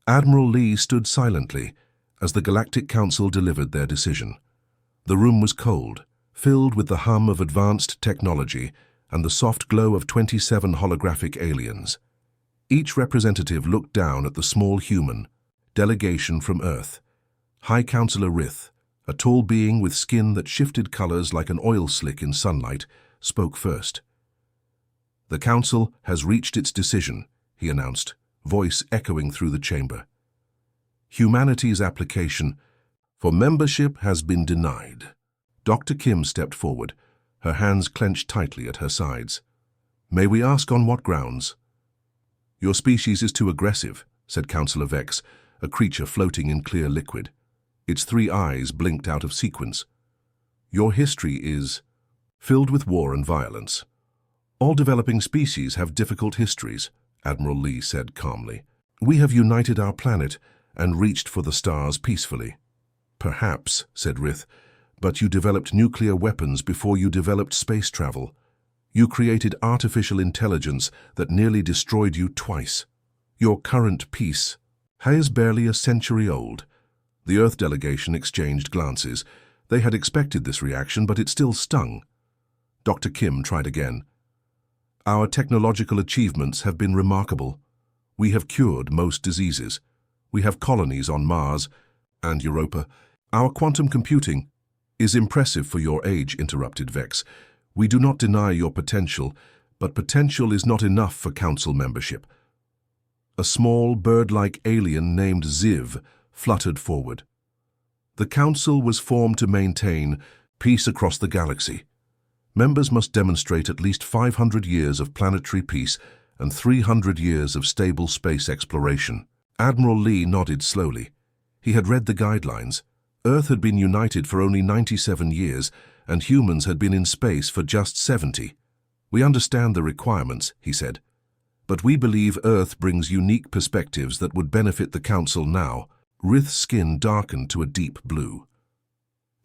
Admiral Lee stood silently as the Galactic Council delivered their decision. The room was cold, filled with the hum of advanced technology and the soft glow of 27 holographic aliens. Each representative looked down at the small human delegation from Earth. High Counselor Rith, a tall being with skin that shifted colors like an oil slick in sunlight, spoke first. "The Council has reached its decision," he announced, voice echoing through the chamber. "Humanity's application for membership has been denied." Dr. Kim stepped forward, her hands clenched tightly at her sides. "May we ask on what grounds?" "Your species is too aggressive," said Counselor Vex, a creature floating in clear liquid. Its 3 eyes blinked out of sequence. "Your history is filled with war and violence. All developing species have difficult histories," Admiral Lee said calmly. "We have united our planet and reached for the stars peacefully." "Perhaps," said Rith, "but you developed nuclear weapons before you developed space travel. You created artificial intelligence that nearly destroyed you twice. Your current peace is barely a century old." The Earth delegation exchanged glances. They had expected this reaction, but it still stung. Dr. Kim tried again. "Our technological achievements have been remarkable. We have cured most diseases. We have colonies on Mars and Europa. Our quantum computing is impressive for your age," interrupted Vex. "We do not deny your potential, but potential is not enough for Council membership." A small, bird-like alien named Ziv fluttered forward. "The Council was formed to maintain peace across the galaxy. Members must demonstrate at least 500 years of planetary peace and 300 years of stable space exploration." Admiral Lee nodded slowly. He had read the guidelines. Earth had been united for only 97 years, and humans had been in space for just 70. "We understand the requirements," he said, "but we believe Earth brings unique perspectives that would benefit the Council now." Rith's skin darkened to a deep blue.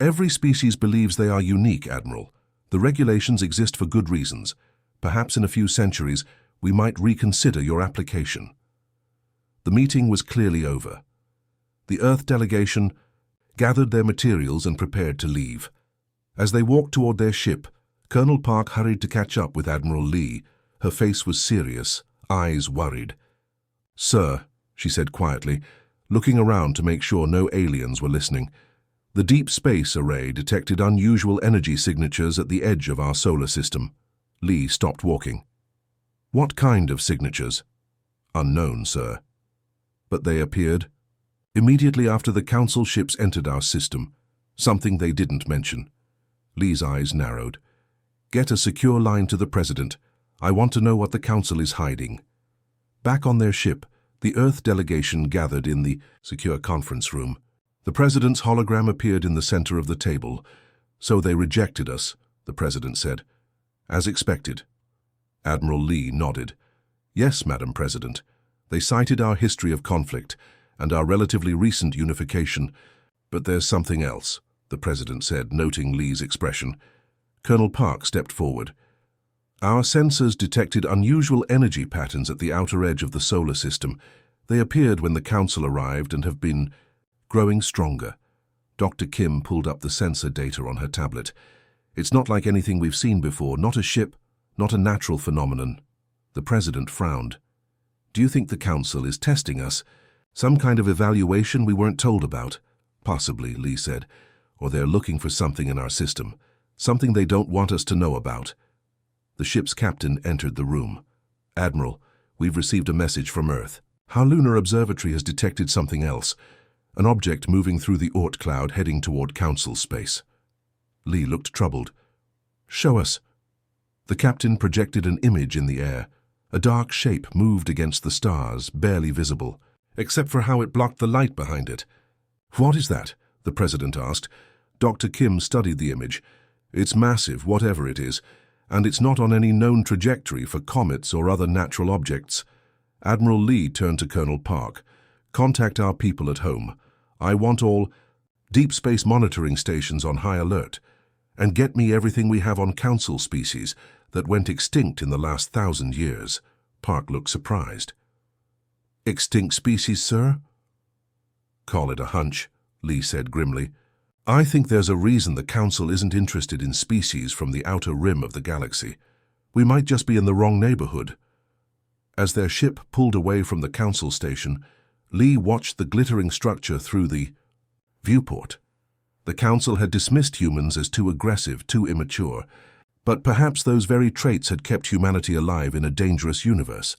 "Every species believes they are unique, Admiral. The regulations exist for good reasons. Perhaps in a few centuries, we might reconsider your application." The meeting was clearly over. The Earth delegation gathered their materials and prepared to leave. As they walked toward their ship, Colonel Park hurried to catch up with Admiral Lee. Her face was serious, eyes worried. "Sir," she said quietly, looking around to make sure no aliens were listening, "the Deep Space Array detected unusual energy signatures at the edge of our solar system." Lee stopped walking. "What kind of signatures?" "Unknown, sir." "But they appeared immediately after the Council ships entered our system, something they didn't mention." Lee's eyes narrowed. "Get a secure line to the President. I want to know what the Council is hiding." Back on their ship, the Earth delegation gathered in the secure conference room. The President's hologram appeared in the center of the table. "So they rejected us," the President said. "As expected." Admiral Lee nodded. "Yes, Madam President. They cited our history of conflict and our relatively recent unification. But there's something else," the President said, noting Lee's expression. Colonel Park stepped forward. "Our sensors detected unusual energy patterns at the outer edge of the solar system. They appeared when the Council arrived and have been growing stronger." Dr. Kim pulled up the sensor data on her tablet. "It's not like anything we've seen before, not a ship, not a natural phenomenon." The President frowned. "Do you think the Council is testing us? Some kind of evaluation we weren't told about?" "Possibly," Lee said. "Or they're looking for something in our system, something they don't want us to know about." The ship's captain entered the room. "Admiral, we've received a message from Earth. Our lunar observatory has detected something else, an object moving through the Oort cloud heading toward Council space." Lee looked troubled. "Show us." The captain projected an image in the air. A dark shape moved against the stars, barely visible, except for how it blocked the light behind it. "What is that?" the President asked. Dr. Kim studied the image. "It's massive, whatever it is, and it's not on any known trajectory for comets or other natural objects." Admiral Lee turned to Colonel Park. "Contact our people at home. I want all deep space monitoring stations on high alert, and get me everything we have on Council species that went extinct in the last 1,000 years. Park looked surprised. "Extinct species, sir? Call it a hunch, Lee said grimly. I think there's a reason the Council isn't interested in species from the outer rim of the galaxy. We might just be in the wrong neighborhood. As their ship pulled away from the Council station, Lee watched the glittering structure through the viewport. The Council had dismissed humans as too aggressive, too immature, but perhaps those very traits had kept humanity alive in a dangerous universe.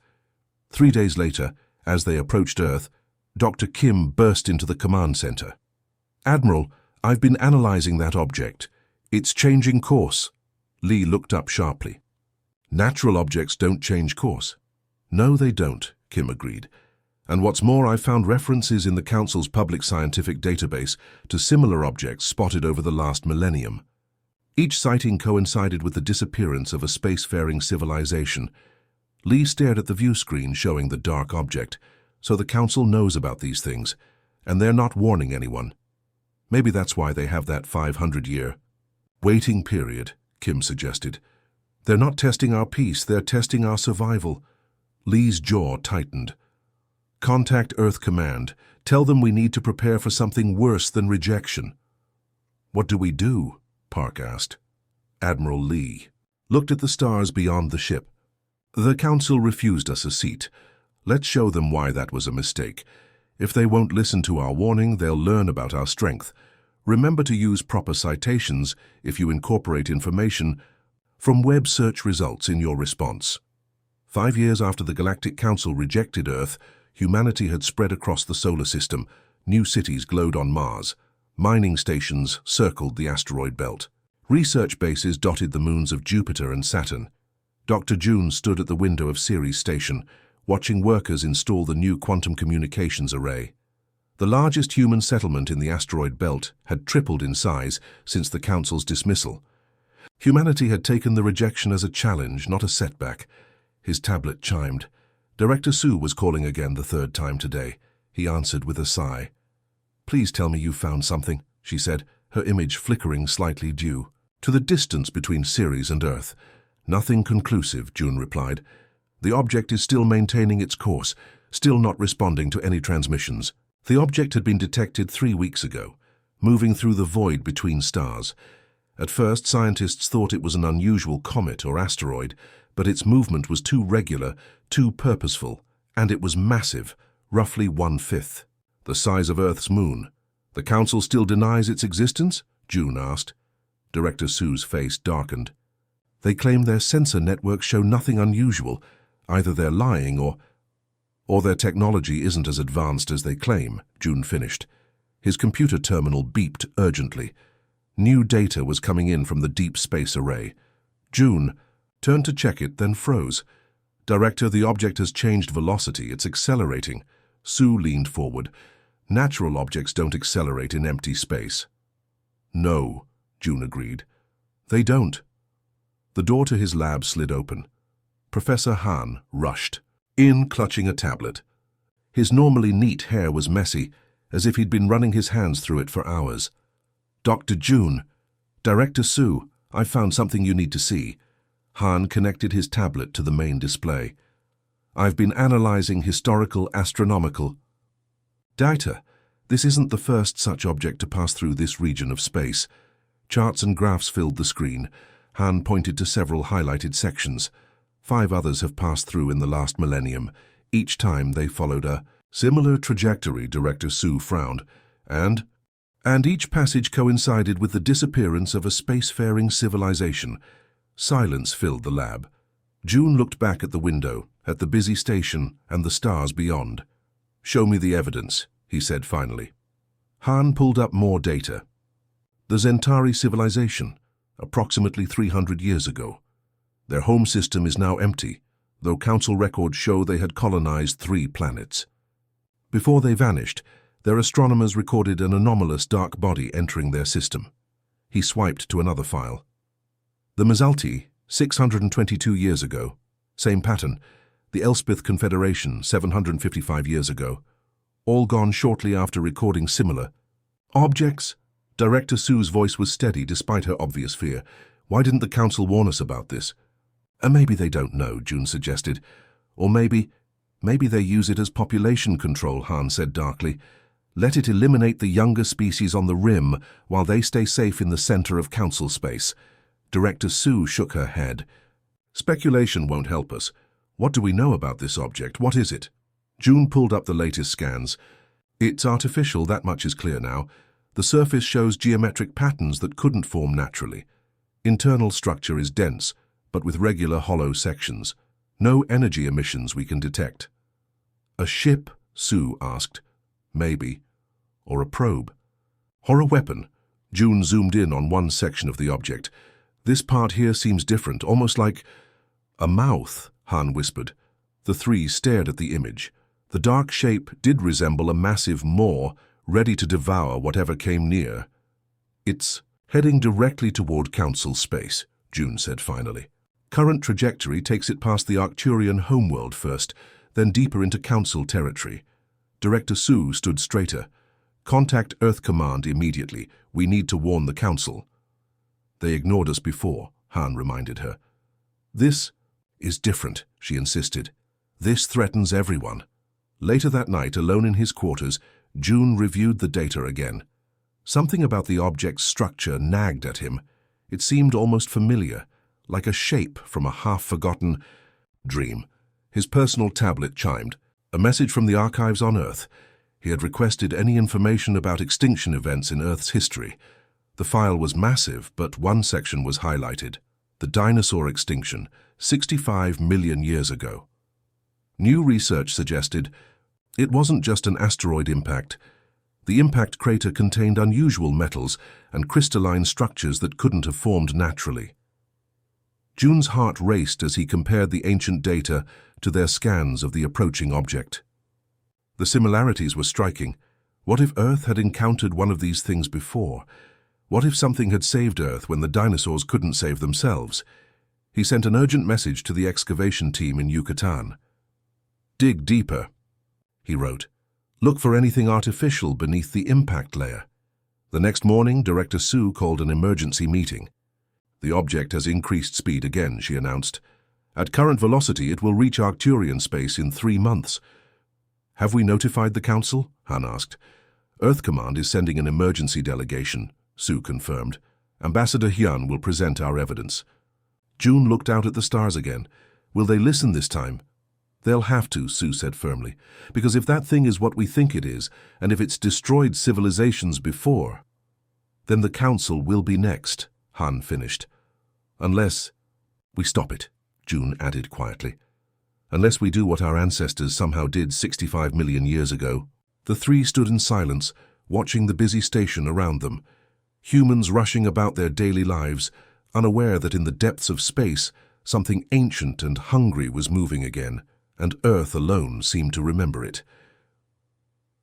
3 days later, as they approached Earth, Dr. Kim burst into the command center. Admiral, I've been analyzing that object. It's changing course. Lee looked up sharply. Natural objects don't change course. No, they don't, Kim agreed. And what's more, I've found references in the Council's public scientific database to similar objects spotted over the last millennium. Each sighting coincided with the disappearance of a spacefaring civilization. Lee stared at the view screen showing the dark object, so the Council knows about these things, and they're not warning anyone. Maybe that's why they have that 500-year waiting period, Kim suggested. They're not testing our peace, they're testing our survival. Lee's jaw tightened. Contact Earth Command. Tell them we need to prepare for something worse than rejection. What do we do? Park asked. Admiral Lee looked at the stars beyond the ship. The Council refused us a seat. Let's show them why that was a mistake. If they won't listen to our warning, they'll learn about our strength. Remember to use proper citations if you incorporate information from web search results in your response. 5 years after the Galactic Council rejected Earth, humanity had spread across the solar system. New cities glowed on Mars. Mining stations circled the asteroid belt. Research bases dotted the moons of Jupiter and Saturn. Dr. June stood at the window of Ceres Station, watching workers install the new quantum communications array. The largest human settlement in the asteroid belt had tripled in size since the Council's dismissal. Humanity had taken the rejection as a challenge, not a setback. His tablet chimed. Director Sue was calling again the 3rd time today. He answered with a sigh. Please tell me you found something, she said, her image flickering slightly due to the distance between Ceres and Earth. Nothing conclusive, June replied. The object is still maintaining its course, still not responding to any transmissions. The object had been detected 3 weeks ago, moving through the void between stars. At first, scientists thought it was an unusual comet or asteroid, but its movement was too regular, too purposeful, and it was massive, roughly 1/5 the size of Earth's moon. The Council still denies its existence? June asked. Director Sue's face darkened. They claim their sensor networks show nothing unusual. Either they're lying or their technology isn't as advanced as they claim, June finished. His computer terminal beeped urgently. New data was coming in from the deep space array. June turned to check it, then froze. Director, the object has changed velocity. It's accelerating. Sue leaned forward. Natural objects don't accelerate in empty space. No, June agreed. They don't. The door to his lab slid open. Professor Han rushed in, clutching a tablet. His normally neat hair was messy, as if he'd been running his hands through it for hours. Dr. June, Director Sue, I've found something you need to see. Han connected his tablet to the main display. I've been analyzing historical astronomical data. This isn't the first such object to pass through this region of space. Charts and graphs filled the screen. Han pointed to several highlighted sections. 5 others have passed through in the last millennium. Each time they followed a similar trajectory, Director Sue frowned. And each passage coincided with the disappearance of a spacefaring civilization. Silence filled the lab. June looked back at the window, at the busy station and the stars beyond. Show me the evidence, he said finally. Han pulled up more data. The Zentari civilization, approximately 300 years ago. Their home system is now empty, though Council records show they had colonized 3 planets. Before they vanished, their astronomers recorded an anomalous dark body entering their system. He swiped to another file. The Mazalti, 622 years ago. Same pattern. The Elspeth Confederation, 755 years ago. All gone shortly after recording similar objects. Director Sue's voice was steady despite her obvious fear. Why didn't the Council warn us about this? Maybe they don't know, June suggested. Or maybe they use it as population control, Han said darkly. Let it eliminate the younger species on the rim while they stay safe in the center of council space. Director Sue shook her head. Speculation won't help us. What do we know about this object? What is it? June pulled up the latest scans. It's artificial, that much is clear now. The surface shows geometric patterns that couldn't form naturally. Internal structure is dense, but with regular hollow sections. No energy emissions we can detect. A ship? Sue asked. Maybe. Or a probe. Or a weapon. June zoomed in on one section of the object. This part here seems different, almost like a mouth, Han whispered. The three stared at the image. The dark shape did resemble a massive maw, ready to devour whatever came near. It's heading directly toward Council space, June said finally. Current trajectory takes it past the Arcturian homeworld first, then deeper into Council territory. Director Sue stood straighter. Contact Earth Command immediately. We need to warn the Council. They ignored us before, Han reminded her. This is different, she insisted. This threatens everyone. Later that night, alone in his quarters, June reviewed the data again. Something about the object's structure nagged at him. It seemed almost familiar, like a shape from a half-forgotten dream. His personal tablet chimed. A message from the archives on Earth. He had requested any information about extinction events in Earth's history. The file was massive, but one section was highlighted. The dinosaur extinction, 65 million years ago. New research suggested it wasn't just an asteroid impact. The impact crater contained unusual metals and crystalline structures that couldn't have formed naturally. June's heart raced as he compared the ancient data to their scans of the approaching object. The similarities were striking. What if Earth had encountered one of these things before? What if something had saved Earth when the dinosaurs couldn't save themselves? He sent an urgent message to the excavation team in Yucatan. Dig deeper, he wrote. Look for anything artificial beneath the impact layer. The next morning, Director Sue called an emergency meeting. The object has increased speed again, she announced. At current velocity, it will reach Arcturian space in 3 months. Have we notified the Council? Han asked. Earth Command is sending an emergency delegation, Sue confirmed. Ambassador Hyun will present our evidence. June looked out at the stars again. Will they listen this time? They'll have to, Sue said firmly, because if that thing is what we think it is, and if it's destroyed civilizations before, then the Council will be next, Han finished. Unless we stop it, June added quietly. Unless we do what our ancestors somehow did 65 million years ago. The three stood in silence, watching the busy station around them. Humans rushing about their daily lives, unaware that in the depths of space, something ancient and hungry was moving again, and Earth alone seemed to remember it.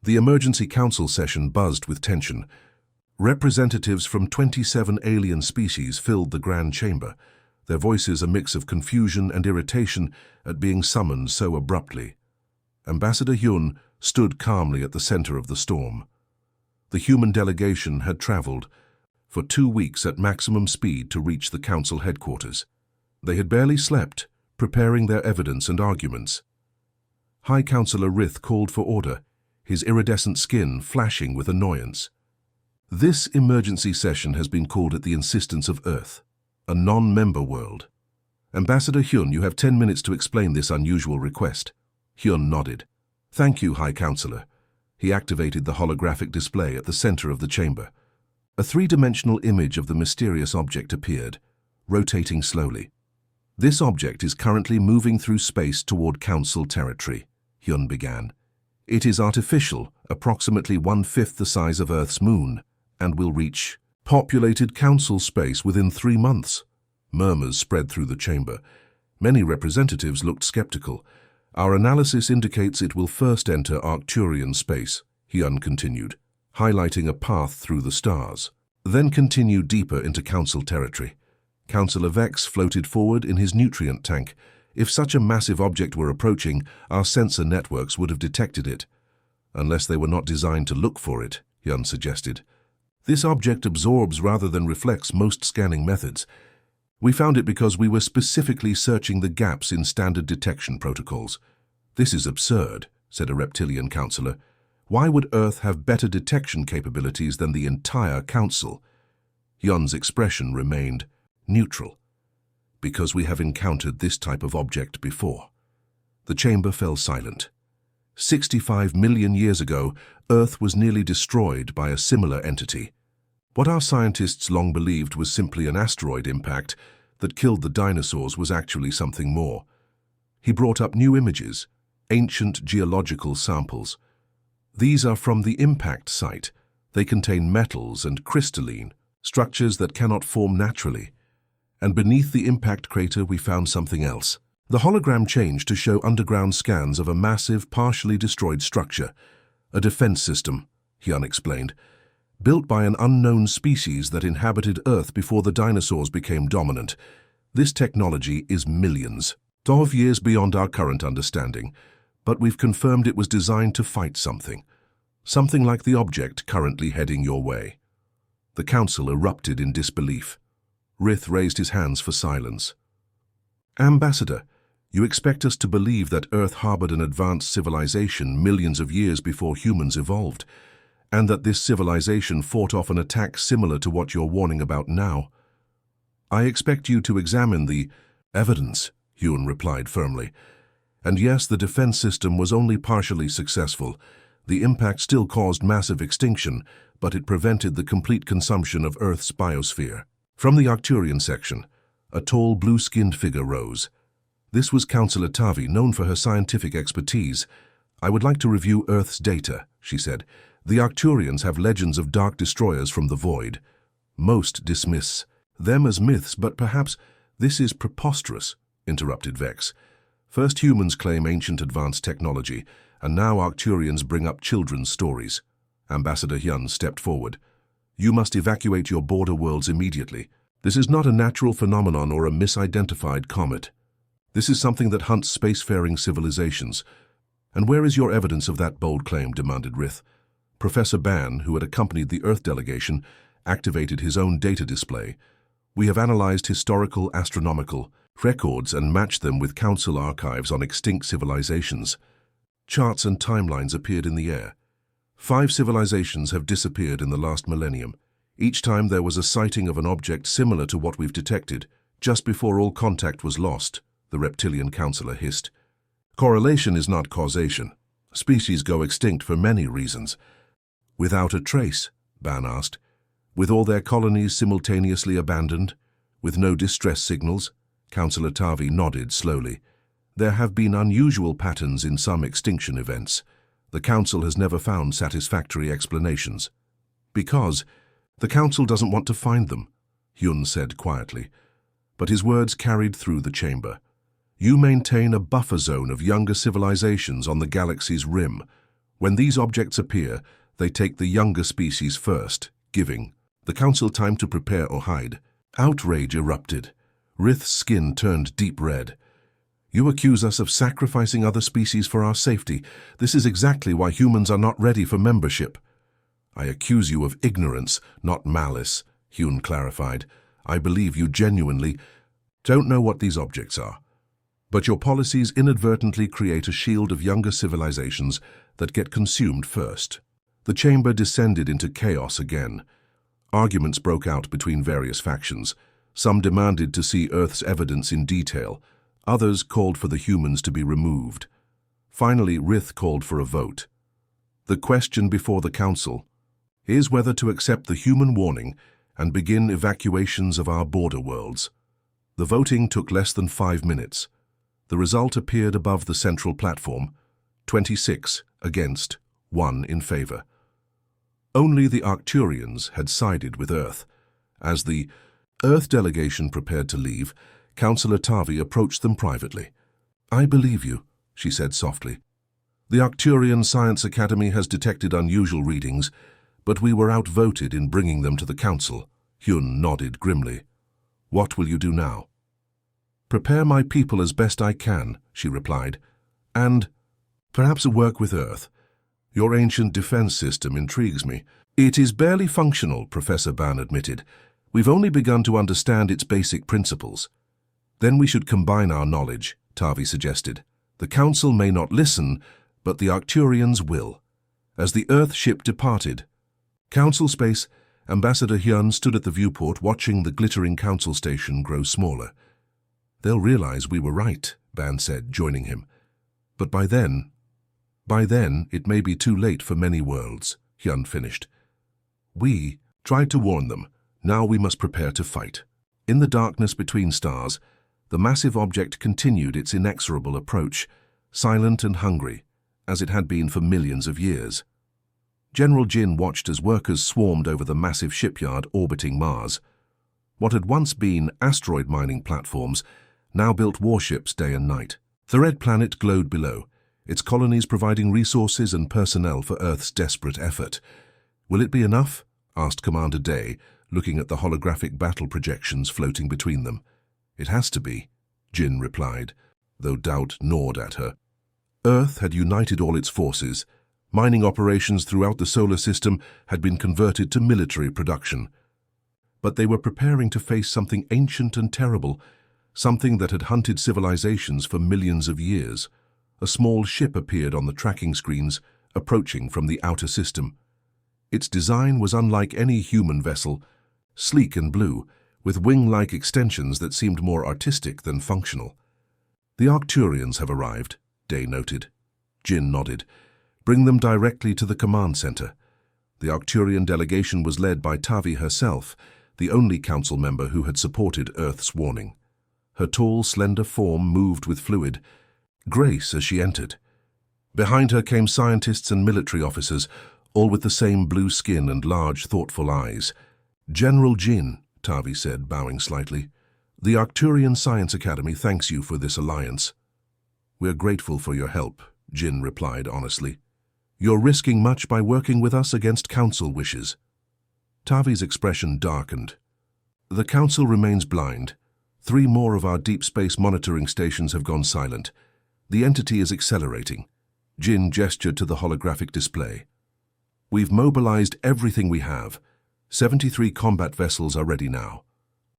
The emergency council session buzzed with tension. Representatives from 27 alien species filled the grand chamber, their voices a mix of confusion and irritation at being summoned so abruptly. Ambassador Hyun stood calmly at the center of the storm. The human delegation had traveled for 2 weeks at maximum speed to reach the council headquarters. They had barely slept, preparing their evidence and arguments. High Councillor Rith called for order, his iridescent skin flashing with annoyance. This emergency session has been called at the insistence of Earth, a non-member world. Ambassador Hyun, you have 10 minutes to explain this unusual request. Hyun nodded. Thank you, High Councillor. He activated the holographic display at the center of the chamber. A 3-dimensional image of the mysterious object appeared, rotating slowly. This object is currently moving through space toward Council territory, Hyun began. It is artificial, approximately 1/5 the size of Earth's moon, and will reach populated Council space within 3 months. Murmurs spread through the chamber. Many representatives looked skeptical. Our analysis indicates it will first enter Arcturian space, Hyun continued, highlighting a path through the stars, then continue deeper into Council territory. Councillor Vex floated forward in his nutrient tank. If such a massive object were approaching, our sensor networks would have detected it. Unless they were not designed to look for it, Hyun suggested. This object absorbs rather than reflects most scanning methods. We found it because we were specifically searching the gaps in standard detection protocols. This is absurd, said a reptilian councillor. Why would Earth have better detection capabilities than the entire Council? Hyun's expression remained neutral. Because we have encountered this type of object before. The chamber fell silent. 65 million years ago, Earth was nearly destroyed by a similar entity. What our scientists long believed was simply an asteroid impact that killed the dinosaurs was actually something more. He brought up new images, ancient geological samples. These are from the impact site. They contain metals and crystalline, structures that cannot form naturally. And beneath the impact crater we found something else. The hologram changed to show underground scans of a massive, partially destroyed structure. A defense system, Hyun explained, built by an unknown species that inhabited Earth before the dinosaurs became dominant. This technology is millions of years beyond our current understanding, but we've confirmed it was designed to fight something. Something like the object currently heading your way. The council erupted in disbelief. Rith raised his hands for silence. Ambassador, you expect us to believe that Earth harbored an advanced civilization millions of years before humans evolved, and that this civilization fought off an attack similar to what you're warning about now? I expect you to examine the evidence, Hyun replied firmly. And yes, the defense system was only partially successful. The impact still caused massive extinction, but it prevented the complete consumption of Earth's biosphere. From the Arcturian section, a tall, blue-skinned figure rose. This was Councillor Tavi, known for her scientific expertise. I would like to review Earth's data, she said. The Arcturians have legends of dark destroyers from the void. Most dismiss them as myths, but perhaps this is preposterous, interrupted Vex. First humans claim ancient advanced technology, and now Arcturians bring up children's stories. Ambassador Hyun stepped forward. You must evacuate your border worlds immediately. This is not a natural phenomenon or a misidentified comet. This is something that hunts spacefaring civilizations. And where is your evidence of that bold claim? Demanded Rith. Professor Ban, who had accompanied the Earth delegation, activated his own data display. We have analyzed historical astronomical records and matched them with Council archives on extinct civilizations. Charts and timelines appeared in the air. 5 civilizations have disappeared in the last millennium. Each time there was a sighting of an object similar to what we've detected, just before all contact was lost, the reptilian counselor hissed. Correlation is not causation. Species go extinct for many reasons. Without a trace, Ban asked. With all their colonies simultaneously abandoned? With no distress signals? Councillor Tavi nodded slowly. There have been unusual patterns in some extinction events. The Council has never found satisfactory explanations. Because the Council doesn't want to find them, Hyun said quietly. But his words carried through the chamber. You maintain a buffer zone of younger civilizations on the galaxy's rim. When these objects appear, they take the younger species first, giving the Council time to prepare or hide. Outrage erupted. Rith's skin turned deep red. You accuse us of sacrificing other species for our safety. This is exactly why humans are not ready for membership. I accuse you of ignorance, not malice, Hyun clarified. I believe you genuinely don't know what these objects are. But your policies inadvertently create a shield of younger civilizations that get consumed first. The chamber descended into chaos again. Arguments broke out between various factions. Some demanded to see Earth's evidence in detail. Others called for the humans to be removed. Finally, Rith called for a vote. The question before the Council is whether to accept the human warning and begin evacuations of our border worlds. The voting took less than 5 minutes. The result appeared above the central platform, 26 against, 1 in favor. Only the Arcturians had sided with Earth. As the Earth delegation prepared to leave, Councillor Tavi approached them privately. I believe you, she said softly. The Arcturian Science Academy has detected unusual readings, but we were outvoted in bringing them to the Council. Hyun nodded grimly. What will you do now? Prepare my people as best I can, she replied, and perhaps work with Earth. Your ancient defense system intrigues me. It is barely functional, Professor Ban admitted. We've only begun to understand its basic principles. Then we should combine our knowledge, Tavi suggested. The Council may not listen, but the Arcturians will. as the Earth ship departed. Council Space Ambassador Hyun stood at the viewport watching the glittering Council station grow smaller. "They'll realize we were right," Ban said, joining him. "But by then, it may be too late for many worlds," Hyun finished. "We tried to warn them. Now we must prepare to fight." In the darkness between stars, the massive object continued its inexorable approach, silent and hungry, as it had been for millions of years. General Jin watched as workers swarmed over the massive shipyard orbiting Mars. What had once been asteroid mining platforms now built warships day and night. The red planet glowed below, its colonies providing resources and personnel for Earth's desperate effort. "Will it be enough?" asked Commander Day, looking at the holographic battle projections floating between them. "It has to be," Jin replied, though doubt gnawed at her. Earth had united all its forces. Mining operations throughout the solar system had been converted to military production. But they were preparing to face something ancient and terrible, something that had hunted civilizations for millions of years. A small ship appeared on the tracking screens, approaching from the outer system. Its design was unlike any human vessel, sleek and blue, with wing-like extensions that seemed more artistic than functional. "The Arcturians have arrived," Day noted. Jin nodded. "Bring them directly to the command center." The Arcturian delegation was led by Tavi herself, the only council member who had supported Earth's warning. Her tall, slender form moved with fluid grace as she entered. Behind her came scientists and military officers, all with the same blue skin and large, thoughtful eyes. "General Jin," Tavi said, bowing slightly, "the Arcturian Science Academy thanks you for this alliance." "We're grateful for your help," Jin replied honestly. "You're risking much by working with us against Council wishes." Tavi's expression darkened. "The Council remains blind. 3 more of our deep space monitoring stations have gone silent. The entity is accelerating." Jin gestured to the holographic display. "We've mobilized everything we have. 73 combat vessels are ready now.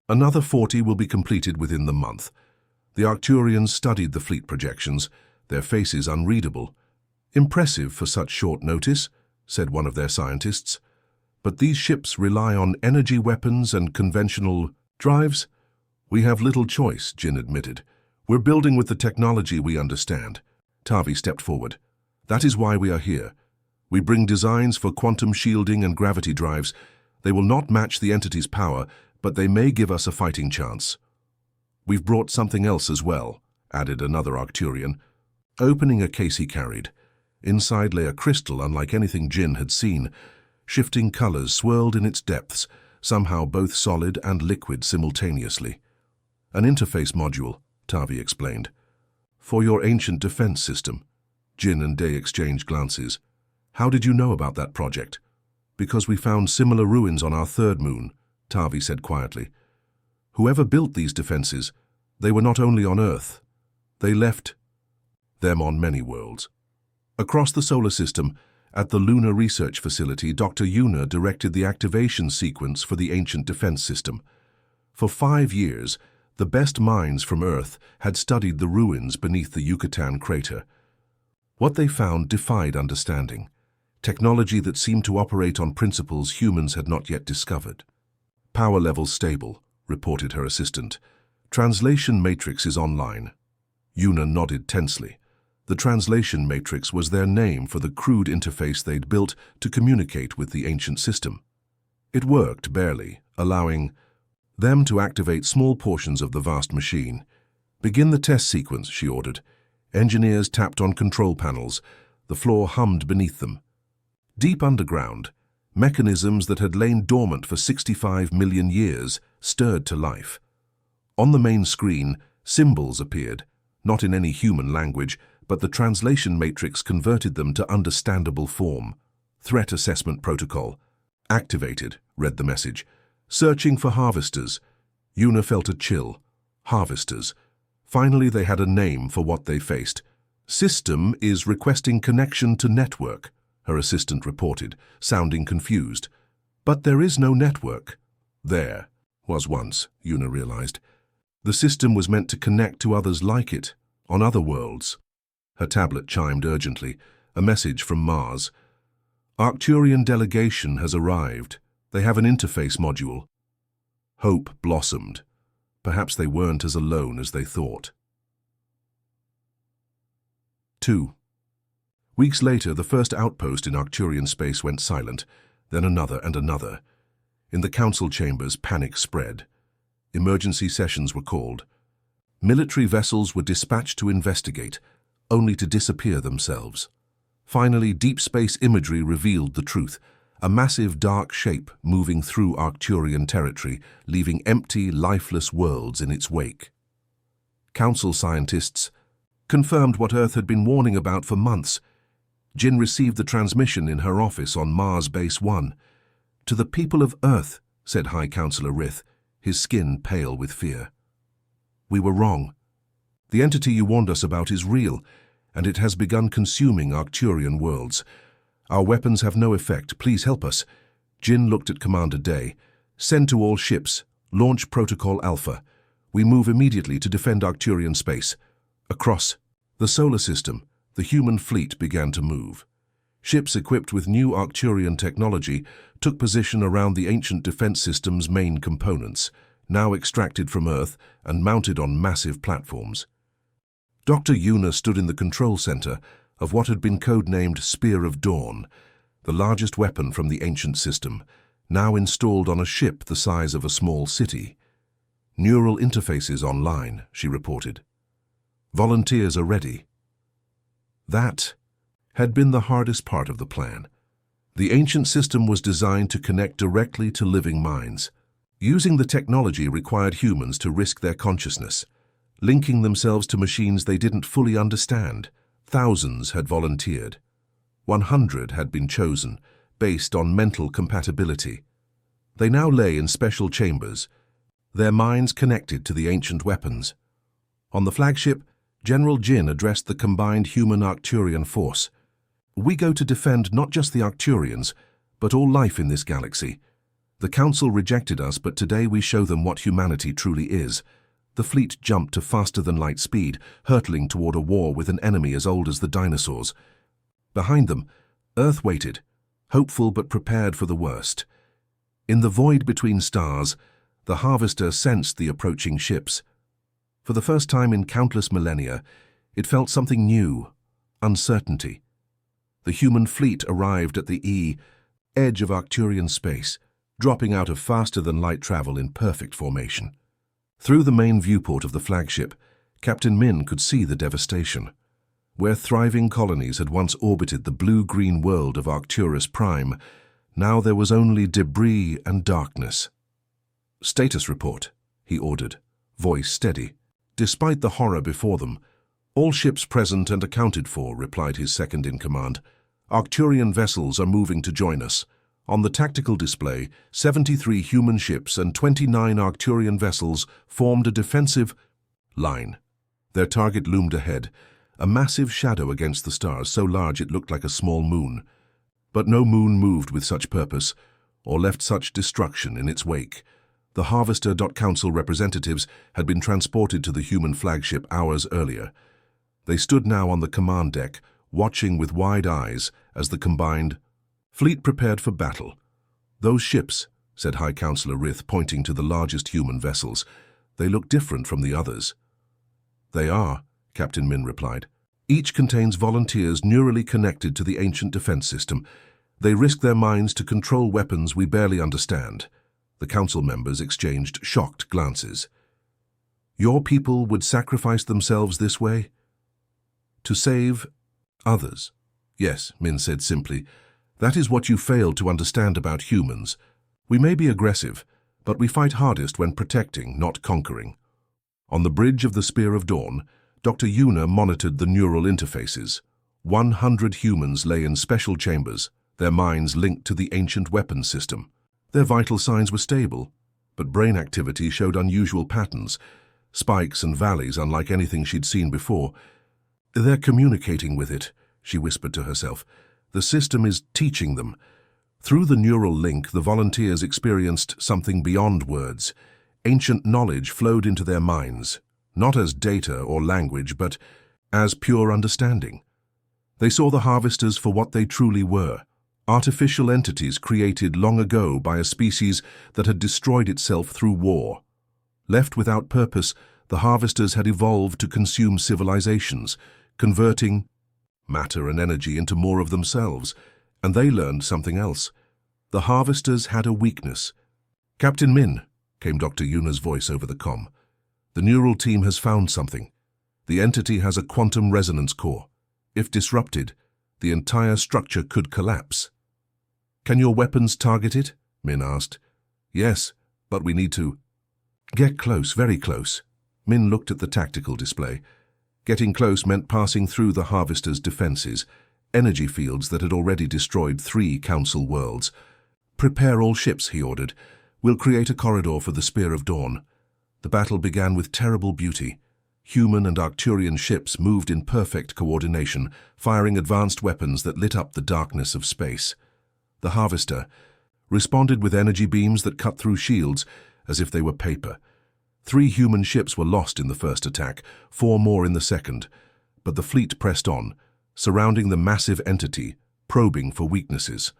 Another 40 will be completed within the month." The Arcturians studied the fleet projections, their faces unreadable. "Impressive for such short notice," said one of their scientists. "But these ships rely on energy weapons and conventional drives." "We have little choice," Jin admitted. "We're building with the technology we understand." Tavi stepped forward. "That is why we are here. We bring designs for quantum shielding and gravity drives. They will not match the entity's power, but they may give us a fighting chance." "We've brought something else as well," added another Arcturian, opening a case he carried. Inside lay a crystal unlike anything Jin had seen. Shifting colors swirled in its depths, somehow both solid and liquid simultaneously. "An interface module," Tavi explained. "For your ancient defense system." Jin and Day exchanged glances. "How did you know about that project?" "Because we found similar ruins on our third moon," Tavi said quietly. "Whoever built these defenses, they were not only on Earth. They left them on many worlds." Across the solar system, at the Lunar Research Facility, Dr. Yuna directed the activation sequence for the ancient defense system. For 5 years, the best minds from Earth had studied the ruins beneath the Yucatan crater. What they found defied understanding, technology that seemed to operate on principles humans had not yet discovered. "Power levels stable," reported her assistant. "Translation matrix is online." Yuna nodded tensely. The translation matrix was their name for the crude interface they'd built to communicate with the ancient system. It worked barely, allowing them to activate small portions of the vast machine. "Begin the test sequence," she ordered. Engineers tapped on control panels. The floor hummed beneath them. Deep underground, mechanisms that had lain dormant for 65 million years stirred to life. On the main screen, symbols appeared, not in any human language, but the translation matrix converted them to understandable form. "Threat assessment protocol activated," read the message. "Searching for harvesters." Yuna felt a chill. Harvesters. Finally, they had a name for what they faced. "System is requesting connection to network," her assistant reported, sounding confused. "But there is no network." "There was once," Yuna realized. The system was meant to connect to others like it, on other worlds. Her tablet chimed urgently, a message from Mars. Arcturian delegation has arrived. They have an interface module. Hope blossomed. Perhaps they weren't as alone as they thought. 2. Weeks later, the first outpost in Arcturian space went silent, then another and another. In the council chambers, panic spread. Emergency sessions were called. Military vessels were dispatched to investigate, only to disappear themselves. Finally, deep space imagery revealed the truth, a massive dark shape moving through Arcturian territory, leaving empty, lifeless worlds in its wake. Council scientists confirmed what Earth had been warning about for months. Jin received the transmission in her office on Mars Base 1. "To the people of Earth," said High Counselor Rith, his skin pale with fear. "We were wrong. The entity you warned us about is real, and it has begun consuming Arcturian worlds. Our weapons have no effect. Please help us." Jin looked at Commander Day. "Send to all ships. Launch Protocol Alpha. We move immediately to defend Arcturian space." Across the solar system, the human fleet began to move. Ships equipped with new Arcturian technology took position around the ancient defense system's main components, now extracted from Earth and mounted on massive platforms. Dr. Yuna stood in the control center of what had been codenamed Spear of Dawn, the largest weapon from the ancient system, now installed on a ship the size of a small city. "Neural interfaces online," she reported. "Volunteers are ready." That had been the hardest part of the plan. The ancient system was designed to connect directly to living minds. Using the technology required humans to risk their consciousness, linking themselves to machines they didn't fully understand. Thousands had volunteered. 100 had been chosen, based on mental compatibility. They now lay in special chambers, their minds connected to the ancient weapons. On the flagship, General Jin addressed the combined human-Arcturian force. "We go to defend not just the Arcturians, but all life in this galaxy. The Council rejected us, but today we show them what humanity truly is." The fleet jumped to faster-than-light speed, hurtling toward a war with an enemy as old as the dinosaurs. Behind them, Earth waited, hopeful but prepared for the worst. In the void between stars, the Harvester sensed the approaching ships. For the first time in countless millennia, it felt something new, uncertainty. The human fleet arrived at the edge of Arcturian space, dropping out of faster-than-light travel in perfect formation. Through the main viewport of the flagship, Captain Min could see the devastation. Where thriving colonies had once orbited the blue-green world of Arcturus Prime, now there was only debris and darkness. "Status report," he ordered, voice steady. Despite the horror before them, "All ships present and accounted for," replied his second-in-command. "Arcturian vessels are moving to join us." On the tactical display, 73 human ships and 29 Arcturian vessels formed a defensive line. Their target loomed ahead, a massive shadow against the stars so large it looked like a small moon. But no moon moved with such purpose, or left such destruction in its wake. The Harvester.Council representatives had been transported to the human flagship hours earlier. They stood now on the command deck, watching with wide eyes as the combined fleet prepared for battle. "Those ships," said High Counselor Rith, pointing to the largest human vessels, "they look different from the others." "They are," Captain Min replied. "Each contains volunteers neurally connected to the ancient defense system. They risk their minds to control weapons we barely understand." The council members exchanged shocked glances. "Your people would sacrifice themselves this way?" "To save others." "Yes," Min said simply. "That is what you failed to understand about humans. We may be aggressive, but we fight hardest when protecting, not conquering." On the bridge of the Spear of Dawn, Dr. Yuna monitored the neural interfaces. 100 humans lay in special chambers, their minds linked to the ancient weapons system. Their vital signs were stable, but brain activity showed unusual patterns, spikes and valleys unlike anything she'd seen before. "They're communicating with it," she whispered to herself. "The system is teaching them." Through the neural link, the volunteers experienced something beyond words. Ancient knowledge flowed into their minds, not as data or language, but as pure understanding. They saw the Harvesters for what they truly were, artificial entities created long ago by a species that had destroyed itself through war. Left without purpose, the harvesters had evolved to consume civilizations, converting matter and energy into more of themselves, and they learned something else. The harvesters had a weakness. "Captain Min," came Dr. Yuna's voice over the comm. "The neural team has found something. The entity has a quantum resonance core. If disrupted, the entire structure could collapse." "Can your weapons target it?" Min asked. "Yes, but we need to get close, very close." Min looked at the tactical display. Getting close meant passing through the harvesters' defenses, energy fields that had already destroyed 3 Council worlds. "Prepare all ships," he ordered. "We'll create a corridor for the Spear of Dawn." The battle began with terrible beauty. Human and Arcturian ships moved in perfect coordination, firing advanced weapons that lit up the darkness of space. The Harvester responded with energy beams that cut through shields as if they were paper. 3 human ships were lost in the first attack, 4 more in the second, but the fleet pressed on, surrounding the massive entity, probing for weaknesses.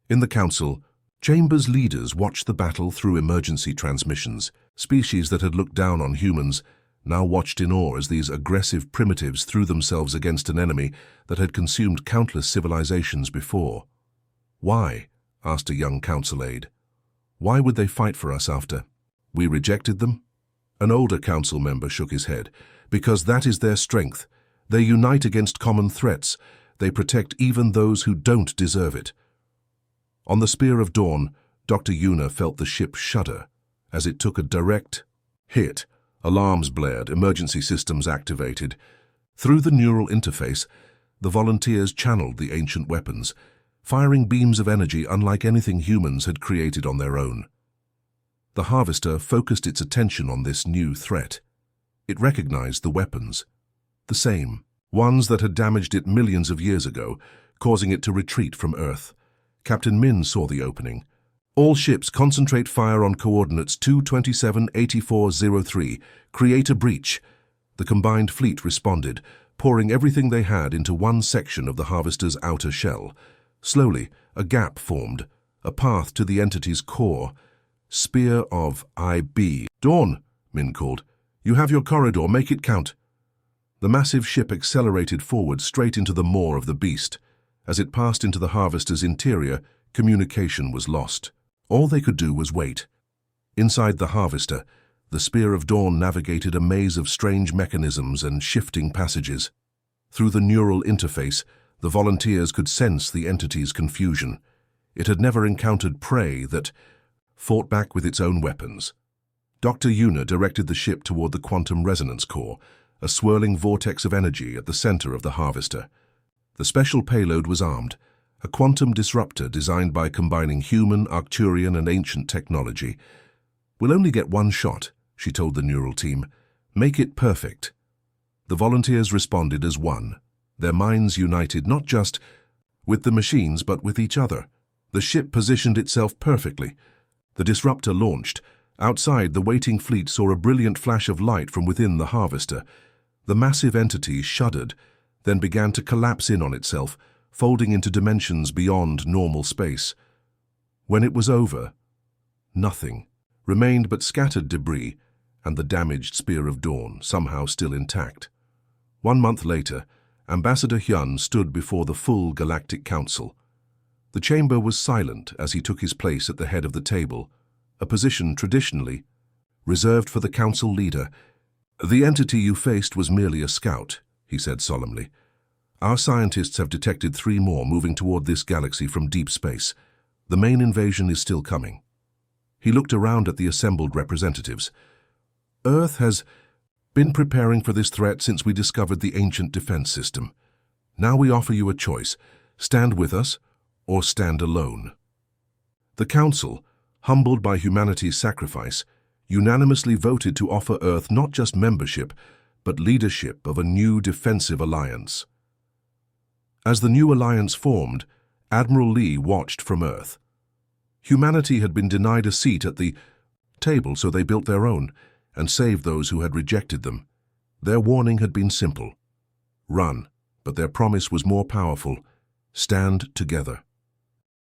In the Council, Chamber's leaders watched the battle through emergency transmissions. Species that had looked down on humans now watched in awe as these aggressive primitives threw themselves against an enemy that had consumed countless civilizations before. "Why?" asked a young council aide. "Why would they fight for us after we rejected them?" An older council member shook his head. "Because that is their strength. They unite against common threats. They protect even those who don't deserve it." On the Spear of Dawn, Dr. Yuna felt the ship shudder as it took a direct hit. Alarms blared, emergency systems activated. Through the neural interface, the volunteers channeled the ancient weapons, firing beams of energy unlike anything humans had created on their own. The Harvester focused its attention on this new threat. It recognized the weapons, the same, ones that had damaged it millions of years ago, causing it to retreat from Earth. Captain Min saw the opening. "All ships concentrate fire on coordinates 227-8403. Create a breach." The combined fleet responded, pouring everything they had into one section of the Harvester's outer shell. Slowly, a gap formed, a path to the entity's core. "Spear of IB. Dawn," Min called. "You have your corridor, make it count." The massive ship accelerated forward straight into the maw of the beast. As it passed into the Harvester's interior, communication was lost. All they could do was wait. Inside the Harvester, the Spear of Dawn navigated a maze of strange mechanisms and shifting passages. Through the neural interface, the volunteers could sense the entity's confusion. It had never encountered prey that fought back with its own weapons. Dr. Yuna directed the ship toward the quantum resonance core, a swirling vortex of energy at the center of the Harvester. The special payload was armed, a quantum disruptor designed by combining human, Arcturian, and ancient technology. "We'll only get one shot," she told the neural team. "Make it perfect." The volunteers responded as one, their minds united not just with the machines but with each other. The ship positioned itself perfectly. The disruptor launched. Outside, the waiting fleet saw a brilliant flash of light from within the Harvester. The massive entity shuddered, then began to collapse in on itself, folding into dimensions beyond normal space. When it was over, nothing remained but scattered debris and the damaged Spear of Dawn, somehow still intact. 1 month later, Ambassador Hyun stood before the full Galactic Council. The chamber was silent as he took his place at the head of the table, a position traditionally reserved for the council leader. "The entity you faced was merely a scout," he said solemnly. "Our scientists have detected 3 more moving toward this galaxy from deep space. The main invasion is still coming." He looked around at the assembled representatives. "Earth has been preparing for this threat since we discovered the ancient defense system. Now we offer you a choice: stand with us or stand alone." The Council, humbled by humanity's sacrifice, unanimously voted to offer Earth not just membership, but leadership of a new defensive alliance. As the new alliance formed, Admiral Lee watched from Earth. Humanity had been denied a seat at the table, so they built their own and saved those who had rejected them. Their warning had been simple: run, but their promise was more powerful: Stand together.